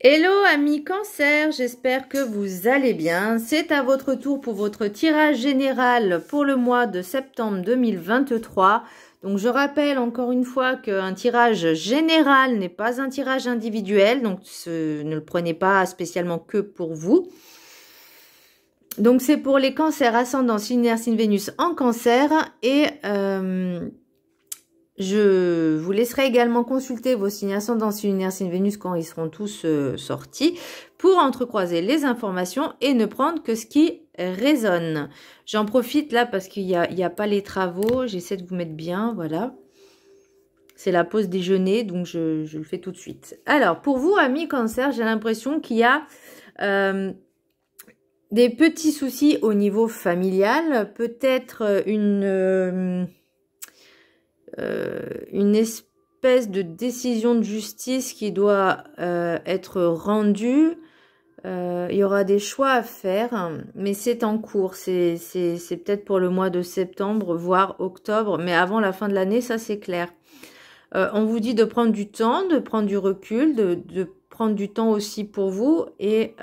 Hello amis Cancer, j'espère que vous allez bien. C'est à votre tour pour votre tirage général pour le mois de septembre 2023. Donc je rappelle encore une fois qu'un tirage général n'est pas un tirage individuel, donc ne le prenez pas spécialement que pour vous. Donc c'est pour les cancers ascendant lunaire signe Vénus en cancer et je vous laisserai également consulter vos signes ascendants lunaire signe Vénus quand ils seront tous sortis pour entrecroiser les informations et ne prendre que ce qui résonne. J'en profite là parce qu'il n'y a pas les travaux, j'essaie de vous mettre bien, voilà. C'est la pause déjeuner, donc je le fais tout de suite. Alors, pour vous, amis cancer, j'ai l'impression qu'il y a des petits soucis au niveau familial, peut-être une espèce de décision de justice qui doit être rendue. Il y aura des choix à faire, mais c'est en cours. C'est peut-être pour le mois de septembre, voire octobre, mais avant la fin de l'année, ça c'est clair. On vous dit de prendre du temps, de prendre du recul, de prendre du temps aussi pour vous. Et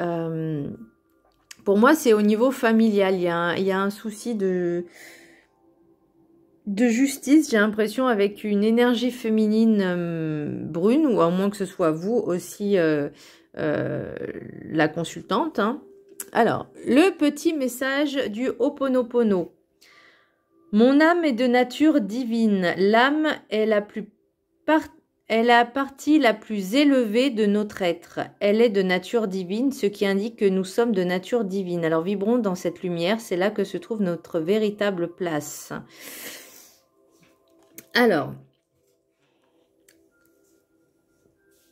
pour moi, c'est au niveau familial. Il y a un souci de justice, j'ai l'impression, avec une énergie féminine brune, ou à moins que ce soit vous aussi la consultante. Hein. Alors, le petit message du Ho'oponopono. Mon âme est de nature divine. L'âme est la partie la plus élevée de notre être. Elle est de nature divine, ce qui indique que nous sommes de nature divine. Alors, vibrons dans cette lumière, c'est là que se trouve notre véritable place. Alors,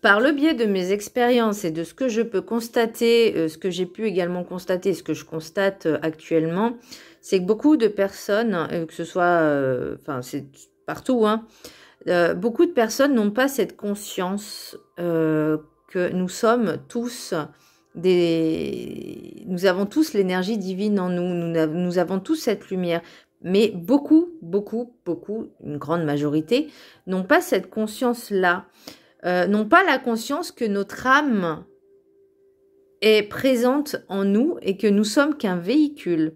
par le biais de mes expériences et de ce que je peux constater, ce que j'ai pu également constater, ce que je constate actuellement, c'est que beaucoup de personnes, que ce soit, enfin c'est partout, hein, beaucoup de personnes n'ont pas cette conscience que nous sommes tous nous avons tous l'énergie divine en nous, nous avons tous cette lumière. Mais beaucoup, une grande majorité, n'ont pas cette conscience-là. N'ont pas la conscience que notre âme est présente en nous et que nous sommes qu'un véhicule.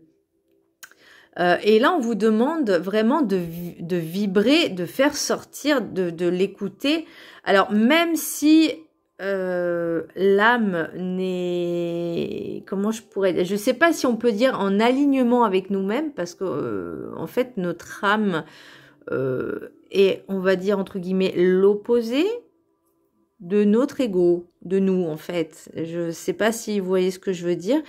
Et là, on vous demande vraiment de vibrer, de faire sortir, de l'écouter. Alors, même si l'âme n'est, comment je pourrais dire, je sais pas si on peut dire en alignement avec nous-mêmes, parce que en fait notre âme est, on va dire entre guillemets, l'opposé de notre ego, de nous en fait. Je sais pas si vous voyez ce que je veux dire.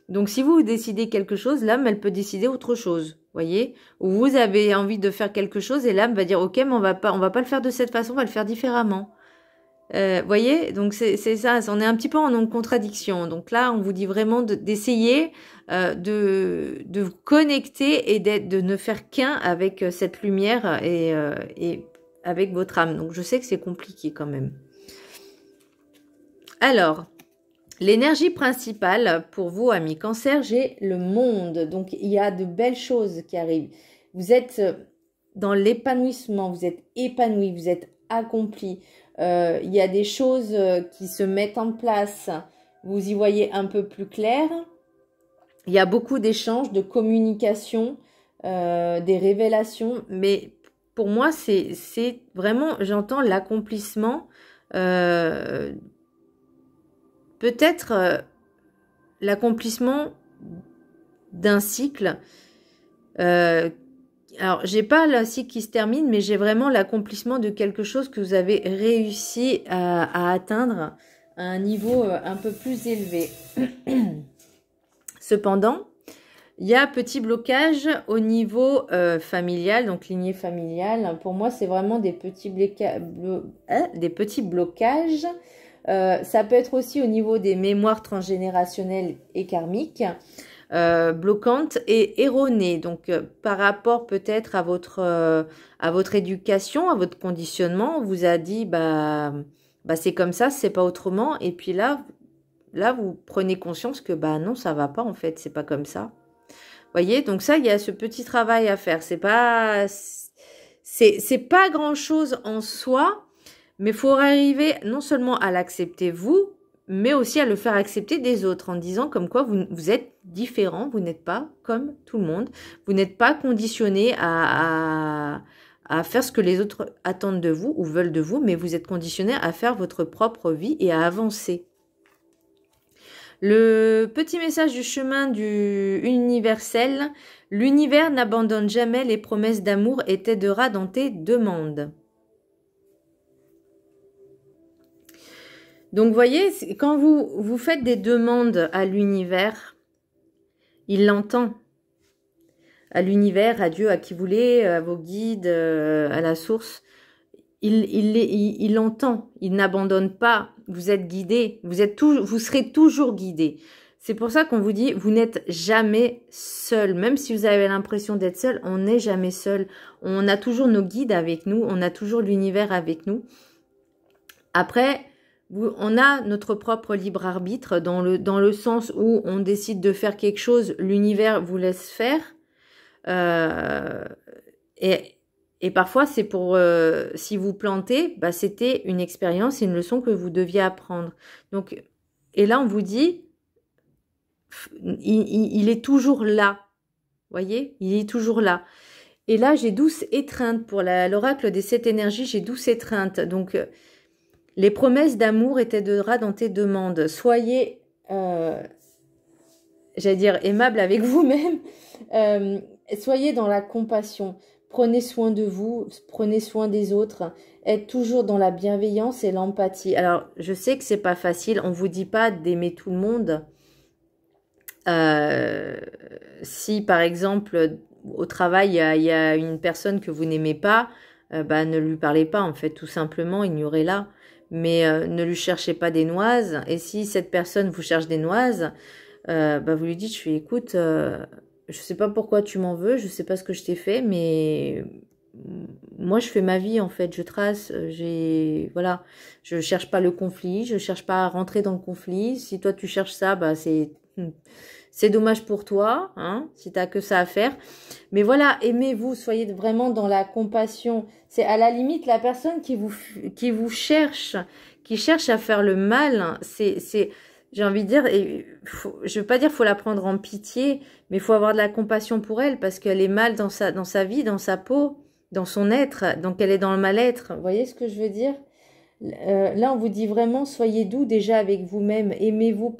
Donc si vous décidez quelque chose, l'âme elle peut décider autre chose, voyez. Ou vous avez envie de faire quelque chose et l'âme va dire ok, mais on va pas le faire de cette façon, on va le faire différemment. Voyez, donc c'est ça, on est un petit peu en contradiction. Donc là, on vous dit vraiment d'essayer de vous connecter et de ne faire qu'un avec cette lumière et avec votre âme. Donc je sais que c'est compliqué quand même. Alors, l'énergie principale pour vous, amis cancer, j'ai le monde. Donc il y a de belles choses qui arrivent. Vous êtes dans l'épanouissement, vous êtes épanoui, vous êtes accompli. Il y a des choses qui se mettent en place, vous y voyez un peu plus clair. Il y a beaucoup d'échanges, de communication, des révélations, mais pour moi c'est vraiment, j'entends l'accomplissement, peut-être l'accomplissement d'un cycle. Alors, j'ai pas le cycle qui se termine, mais j'ai vraiment l'accomplissement de quelque chose que vous avez réussi à atteindre à un niveau un peu plus élevé. Cependant, il y a petit blocage au niveau familial, donc lignée familiale. Pour moi, c'est vraiment des petits blocages. Ça peut être aussi au niveau des mémoires transgénérationnelles et karmiques. Bloquante et erronée, donc par rapport peut-être à votre éducation, à votre conditionnement, on vous a dit bah c'est comme ça, c'est pas autrement, et puis là vous prenez conscience que bah non, ça va pas en fait, c'est pas comme ça. Voyez, donc ça il y a ce petit travail à faire. C'est pas grand chose en soi, mais il faut arriver non seulement à l'accepter vous, mais aussi à le faire accepter des autres en disant comme quoi vous êtes différent, vous n'êtes pas comme tout le monde, vous n'êtes pas conditionné à faire ce que les autres attendent de vous ou veulent de vous, mais vous êtes conditionné à faire votre propre vie et à avancer. Le petit message du chemin du universel, l'univers n'abandonne jamais les promesses d'amour et t'aidera dans tes demandes. Donc, vous voyez, quand vous faites des demandes à l'univers, il l'entend. À l'univers, à Dieu, à qui vous voulez, à vos guides, à la source. Il l'entend. Il n'abandonne pas. Vous êtes guidé. Vous serez toujours guidé. C'est pour ça qu'on vous dit, vous n'êtes jamais seul. Même si vous avez l'impression d'être seul, on n'est jamais seul. On a toujours nos guides avec nous. On a toujours l'univers avec nous. Après, on a notre propre libre arbitre dans le sens où on décide de faire quelque chose, l'univers vous laisse faire. Et parfois, c'est pour, si vous plantez, bah, c'était une expérience et une leçon que vous deviez apprendre. Donc, et là, on vous dit, il est toujours là. Voyez, il est toujours là. Et là, j'ai douce étreinte pour l'oracle des 7 énergies, j'ai douce étreinte. Donc, les promesses d'amour t'aidera dans tes demandes. Soyez, j'allais dire, aimable avec vous-même. Soyez dans la compassion. Prenez soin de vous, prenez soin des autres. Êtes toujours dans la bienveillance et l'empathie. Alors, je sais que c'est pas facile. On vous dit pas d'aimer tout le monde. Si, par exemple, au travail, il y a une personne que vous n'aimez pas, bah, ne lui parlez pas, en fait, tout simplement, ignorez-la. Mais ne lui cherchez pas des noises. Et si cette personne vous cherche des noises, bah, vous lui dites, écoute, je sais pas pourquoi tu m'en veux, je sais pas ce que je t'ai fait, mais moi je fais ma vie en fait, je trace, voilà, je cherche pas le conflit, je cherche pas à rentrer dans le conflit. Si toi tu cherches ça, bah c'est dommage pour toi, hein, si t'as que ça à faire. Mais voilà, aimez-vous, soyez vraiment dans la compassion. C'est à la limite la personne qui vous cherche, qui cherche à faire le mal. J'ai envie de dire, je veux pas dire faut la prendre en pitié, mais il faut avoir de la compassion pour elle parce qu'elle est mal dans sa vie, dans sa peau, dans son être, donc elle est dans le mal-être. Vous voyez ce que je veux dire? Là, on vous dit vraiment, soyez doux déjà avec vous-même, aimez-vous,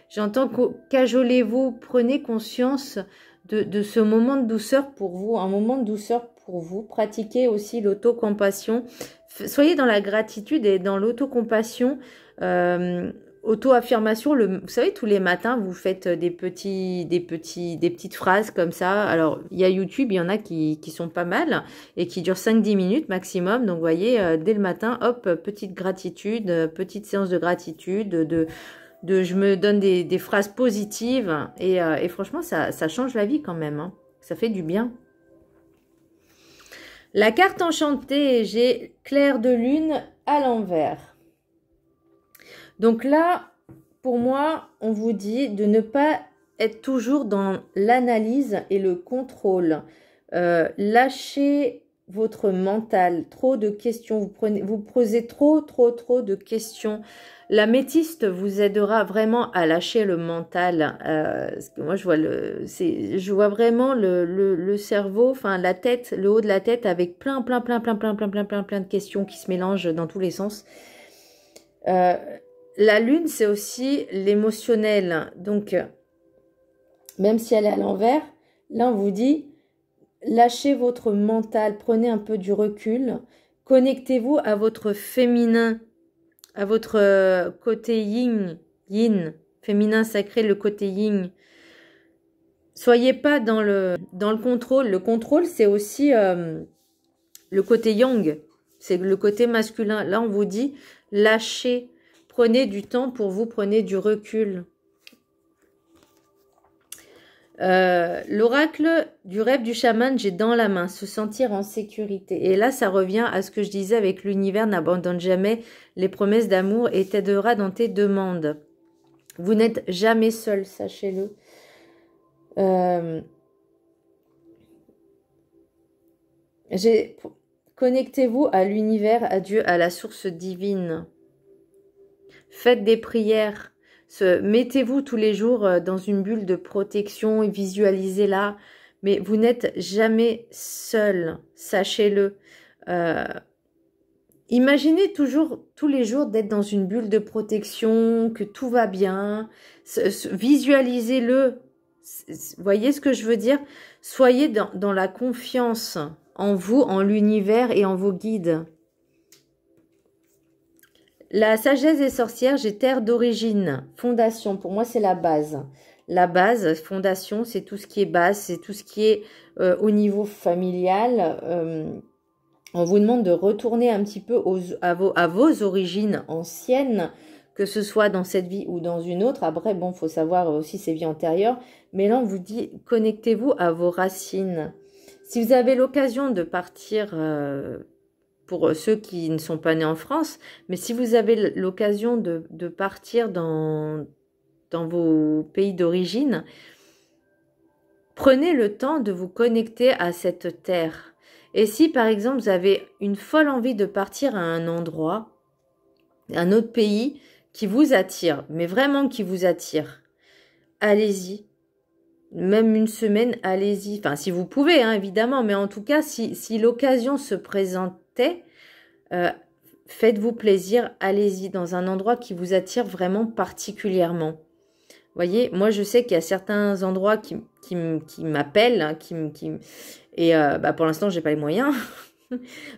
j'entends cajolez-vous, prenez conscience de ce moment de douceur pour vous, un moment de douceur pour vous. Pratiquez aussi l'autocompassion. Soyez dans la gratitude et dans l'autocompassion. Auto-affirmation, vous savez, tous les matins, vous faites des petites phrases comme ça. Alors, il y a YouTube, il y en a qui sont pas mal et qui durent 5-10 minutes maximum. Donc, vous voyez, dès le matin, hop, petite gratitude, petite séance de gratitude, je me donne des phrases positives et franchement, ça change la vie quand même, hein. Ça fait du bien. La carte enchantée, j'ai clair de lune à l'envers. Donc là, pour moi, on vous dit de ne pas être toujours dans l'analyse et le contrôle. Lâchez votre mental. Trop de questions. Vous posez trop de questions. La métiste vous aidera vraiment à lâcher le mental. Parce que moi, je vois vraiment le cerveau, enfin la tête, le haut de la tête avec plein de questions qui se mélangent dans tous les sens. La lune, c'est aussi l'émotionnel. Donc, même si elle est à l'envers, là, on vous dit, lâchez votre mental, prenez un peu du recul, connectez-vous à votre féminin, à votre côté yin, féminin sacré, le côté yin. Soyez pas dans le contrôle. Le contrôle, c'est aussi le côté yang, c'est le côté masculin. Là, on vous dit, lâchez. Prenez du temps pour vous, prenez du recul. L'oracle du rêve du chaman, j'ai dans la main, se sentir en sécurité. Et là, ça revient à ce que je disais avec l'univers, n'abandonne jamais les promesses d'amour et t'aidera dans tes demandes. Vous n'êtes jamais seul, sachez-le. Connectez-vous à l'univers, à Dieu, à la source divine. faites des prières, mettez-vous tous les jours dans une bulle de protection et visualisez-la. Mais vous n'êtes jamais seul, sachez-le. Imaginez toujours, tous les jours, d'être dans une bulle de protection, que tout va bien. Visualisez-le. Voyez ce que je veux dire? Soyez dans la confiance en vous, en l'univers et en vos guides. La sagesse des sorcières, j'ai terre d'origine, fondation. Pour moi, c'est la base. La base, fondation, c'est tout ce qui est base, c'est tout ce qui est au niveau familial. On vous demande de retourner un petit peu à vos origines anciennes, que ce soit dans cette vie ou dans une autre. Après, bon, il faut savoir aussi ses vies antérieures. Mais là, on vous dit, connectez-vous à vos racines. Si vous avez l'occasion de partir, pour ceux qui ne sont pas nés en France, mais si vous avez l'occasion de partir dans vos pays d'origine, prenez le temps de vous connecter à cette terre. Et si, par exemple, vous avez une folle envie de partir à un endroit, un autre pays qui vous attire, mais vraiment qui vous attire, allez-y. Même une semaine, allez-y. Enfin, si vous pouvez, hein, évidemment, mais en tout cas, si l'occasion se présentait, faites-vous plaisir, allez-y, dans un endroit qui vous attire vraiment particulièrement. Voyez, moi je sais qu'il y a certains endroits qui m'appellent, hein, pour l'instant j'ai pas les moyens,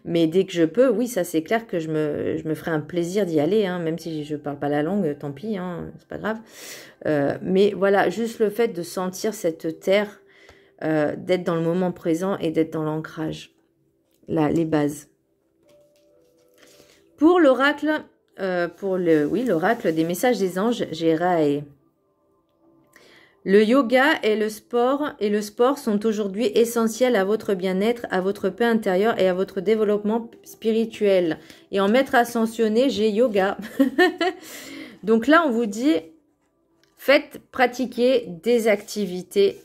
mais dès que je peux, oui, ça c'est clair que je me ferai un plaisir d'y aller, hein, même si je parle pas la langue, tant pis, hein, c'est pas grave. Mais voilà, juste le fait de sentir cette terre, d'être dans le moment présent et d'être dans l'ancrage, là, les bases. Pour l'oracle, l'oracle des messages des anges, j'ai Rae. Le yoga et le sport sont aujourd'hui essentiels à votre bien-être, à votre paix intérieure et à votre développement spirituel. Et en maître ascensionné, j'ai yoga. Donc là, on vous dit, pratiquer des activités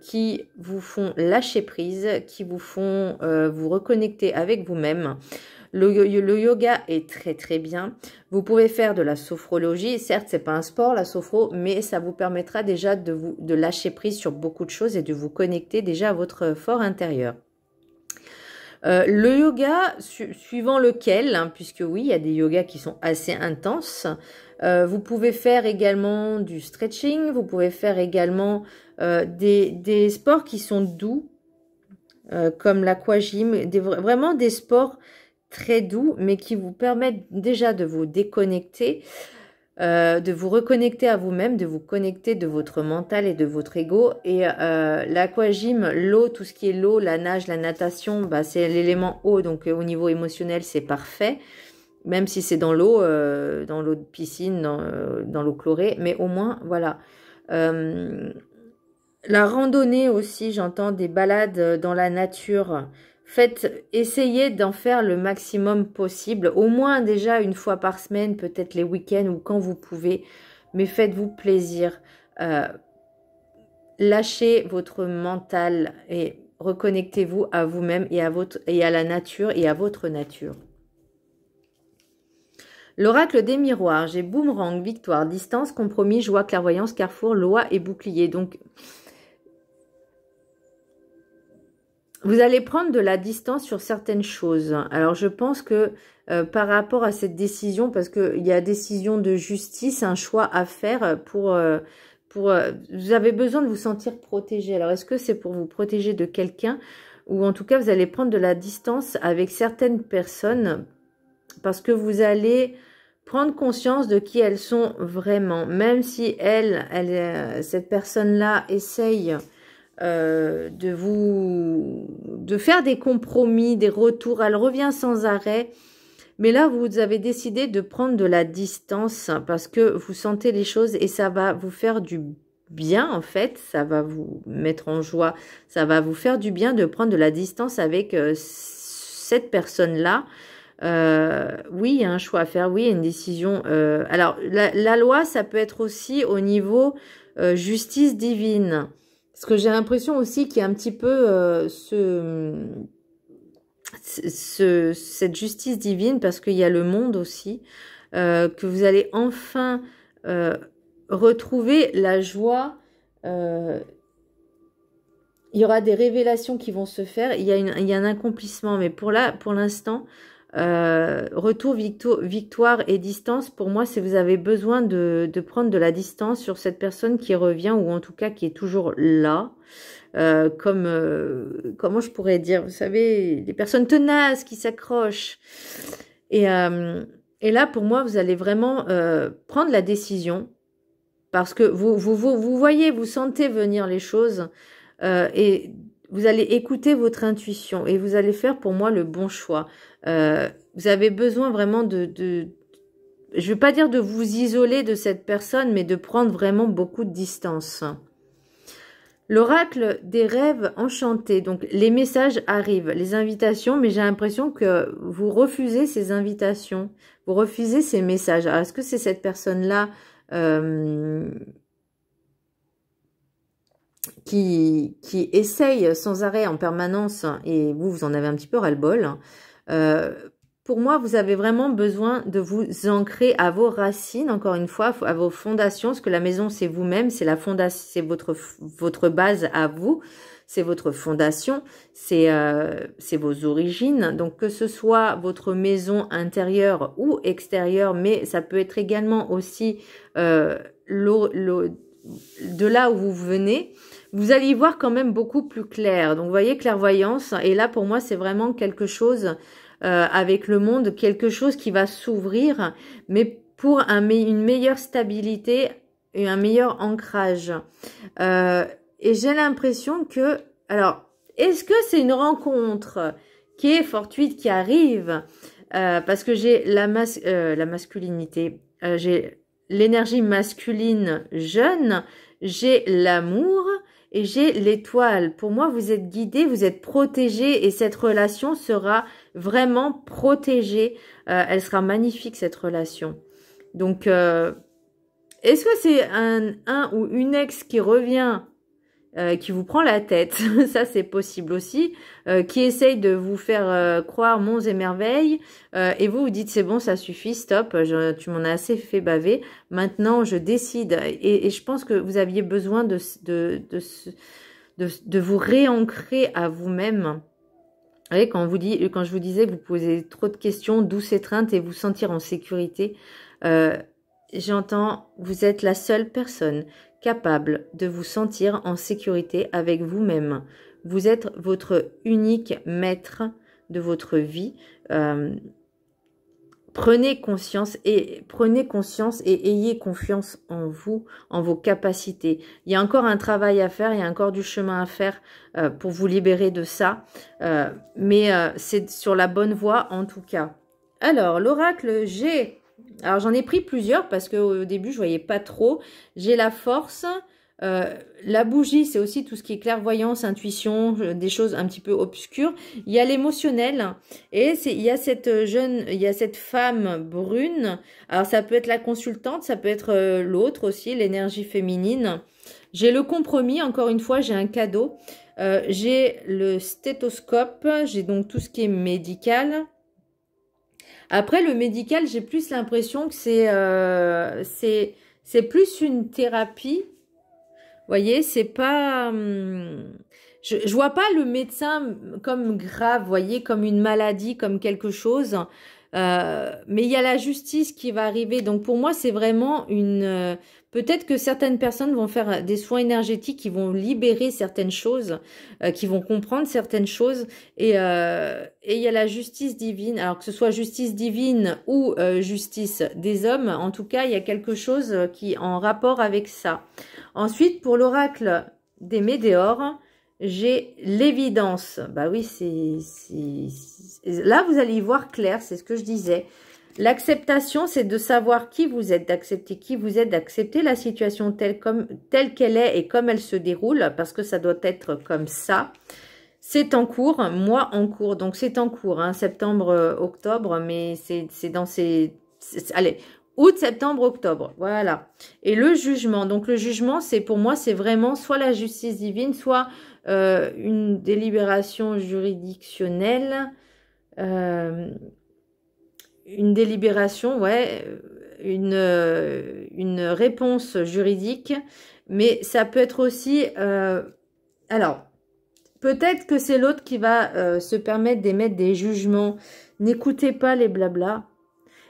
qui vous font lâcher prise, qui vous font vous reconnecter avec vous-même. Le yoga est très très bien. Vous pouvez faire de la sophrologie. Certes, c'est pas un sport la sophro, mais ça vous permettra déjà de lâcher prise sur beaucoup de choses et de vous connecter déjà à votre fort intérieur. Le yoga, suivant lequel, hein, puisque oui, il y a des yogas qui sont assez intenses. Vous pouvez faire également du stretching. Vous pouvez faire également des sports qui sont doux, comme l'aquagym. Vraiment des sports très doux, mais qui vous permettent déjà de vous déconnecter, de vous reconnecter à vous-même, de vous connecter de votre mental et de votre ego. Et l'aquagym, l'eau, tout ce qui est l'eau, la nage, la natation, bah, c'est l'élément eau, donc au niveau émotionnel, c'est parfait. Même si c'est dans l'eau de piscine, dans l'eau chlorée, mais au moins, voilà. La randonnée aussi, j'entends des balades dans la nature. Essayez d'en faire le maximum possible, au moins déjà une fois par semaine, peut-être les week-ends ou quand vous pouvez, mais faites-vous plaisir. Lâchez votre mental et reconnectez-vous à vous-même et à la nature et à votre nature. L'oracle des miroirs, j'ai boomerang, victoire, distance, compromis, joie, clairvoyance, carrefour, loi et bouclier. Donc, vous allez prendre de la distance sur certaines choses. Alors, je pense que par rapport à cette décision, parce qu'il y a décision de justice, un choix à faire vous avez besoin de vous sentir protégé. Alors, est-ce que c'est pour vous protéger de quelqu'un ou en tout cas, vous allez prendre de la distance avec certaines personnes parce que vous allez prendre conscience de qui elles sont vraiment. Même si cette personne-là essaye de faire des compromis, des retours, elle revient sans arrêt. Mais là, vous avez décidé de prendre de la distance parce que vous sentez les choses et ça va vous faire du bien en fait. Ça va vous mettre en joie. Ça va vous faire du bien de prendre de la distance avec cette personne-là. Oui, il y a un choix à faire. Oui, il y a une décision. Alors, la loi, ça peut être aussi au niveau justice divine. Parce que j'ai l'impression aussi qu'il y a un petit peu cette justice divine, parce qu'il y a le monde aussi. que vous allez enfin retrouver la joie. Il y aura des révélations qui vont se faire. Il y a un accomplissement, mais pour l'instant, retour, victoire et distance, pour moi, c'est vous avez besoin de prendre de la distance sur cette personne qui revient, ou en tout cas qui est toujours là. Comment je pourrais dire, vous savez, des personnes tenaces qui s'accrochent. Et là, pour moi, vous allez vraiment prendre la décision, parce que vous voyez, vous sentez venir les choses, et vous allez écouter votre intuition, et vous allez faire pour moi le bon choix. Vous avez besoin vraiment je ne veux pas dire de vous isoler de cette personne, mais de prendre vraiment beaucoup de distance. L'oracle des rêves enchantés. Donc, les messages arrivent, les invitations, mais j'ai l'impression que vous refusez ces invitations. Vous refusez ces messages. Alors, est-ce que c'est cette personne-là qui essaye sans arrêt en permanence, et vous en avez un petit peu ras-le-bol, pour moi, vous avez vraiment besoin de vous ancrer à vos racines, encore une fois, à vos fondations, parce que la maison, c'est vous-même, c'est la fondation, c'est votre base à vous, c'est votre fondation, c'est vos origines. Donc, que ce soit votre maison intérieure ou extérieure, mais ça peut être également aussi de là où vous venez, vous allez y voir quand même beaucoup plus clair. Donc, vous voyez, clairvoyance, et là, pour moi, c'est vraiment quelque chose... avec le monde, quelque chose qui va s'ouvrir, mais pour une meilleure stabilité et un meilleur ancrage. Et j'ai l'impression que... Alors, est-ce que c'est une rencontre qui est fortuite, qui arrive parce que j'ai la masculinité, j'ai l'énergie masculine jeune, j'ai l'amour... Et j'ai l'étoile. Pour moi, vous êtes guidé, vous êtes protégé, et cette relation sera vraiment protégée. Elle sera magnifique, cette relation. Donc, est-ce que c'est un ou une ex qui revient, qui vous prend la tête? Ça, c'est possible aussi. Qui essaye de vous faire croire monts et merveilles. Et vous dites, c'est bon, ça suffit, stop, tu m'en as assez fait baver. Maintenant, je décide. Et je pense que vous aviez besoin de vous réancrer à vous-même. Vous voyez, quand je vous disais que vous posez trop de questions, douce étreinte, et vous sentir en sécurité, j'entends, vous êtes la seule personne capable de vous sentir en sécurité avec vous-même. Vous êtes votre unique maître de votre vie. Prenez conscience et ayez confiance en vous, en vos capacités. Il y a encore un travail à faire, il y a encore du chemin à faire pour vous libérer de ça. Mais c'est sur la bonne voie en tout cas. Alors, l'oracle G. Alors, j'en ai pris plusieurs parce qu'au début, je voyais pas trop. J'ai la force. La bougie, c'est aussi tout ce qui est clairvoyance, intuition, des choses un petit peu obscures. Il y a l'émotionnel, et il y a cette femme brune. Alors, ça peut être la consultante, ça peut être l'autre aussi, l'énergie féminine. J'ai le compromis, encore une fois, j'ai un cadeau. J'ai le stéthoscope, j'ai donc tout ce qui est médical. Après, le médical, j'ai plus l'impression que c'est plus une thérapie. Vous voyez, c'est pas... je vois pas le médecin comme grave, vous voyez, comme une maladie, comme quelque chose. Mais il y a la justice qui va arriver. Donc, pour moi, c'est vraiment une... peut-être que certaines personnes vont faire des soins énergétiques qui vont libérer certaines choses, qui vont comprendre certaines choses. Et il y a la justice divine. Alors, que ce soit justice divine ou justice des hommes, en tout cas, il y a quelque chose qui est en rapport avec ça. Ensuite, pour l'oracle des météores, j'ai l'évidence. Bah oui, là, vous allez y voir clair, c'est ce que je disais. L'acceptation, c'est de savoir qui vous êtes, d'accepter qui vous êtes, d'accepter la situation telle qu'elle est et comme elle se déroule, parce que ça doit être comme ça. C'est en cours, moi en cours, donc c'est en cours, hein, septembre, octobre, mais c'est dans ces... Allez, août, septembre, octobre, voilà. Et le jugement, donc le jugement, c'est pour moi, c'est vraiment soit la justice divine, soit une délibération juridictionnelle, une délibération, ouais, une réponse juridique, mais ça peut être aussi... alors, peut-être que c'est l'autre qui va se permettre d'émettre des jugements. N'écoutez pas les blablas.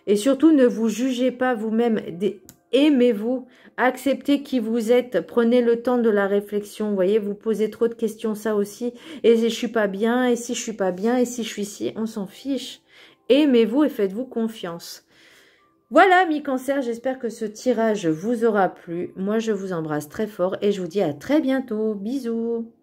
Et surtout, ne vous jugez pas vous-même. Aimez-vous. Acceptez qui vous êtes. Prenez le temps de la réflexion. Vous voyez, vous posez trop de questions, ça aussi. Et si je suis pas bien, et si je suis pas bien, et si je suis ci, on s'en fiche. Aimez-vous et faites-vous confiance. Voilà, mi-cancer, j'espère que ce tirage vous aura plu. Moi, je vous embrasse très fort et je vous dis à très bientôt. Bisous.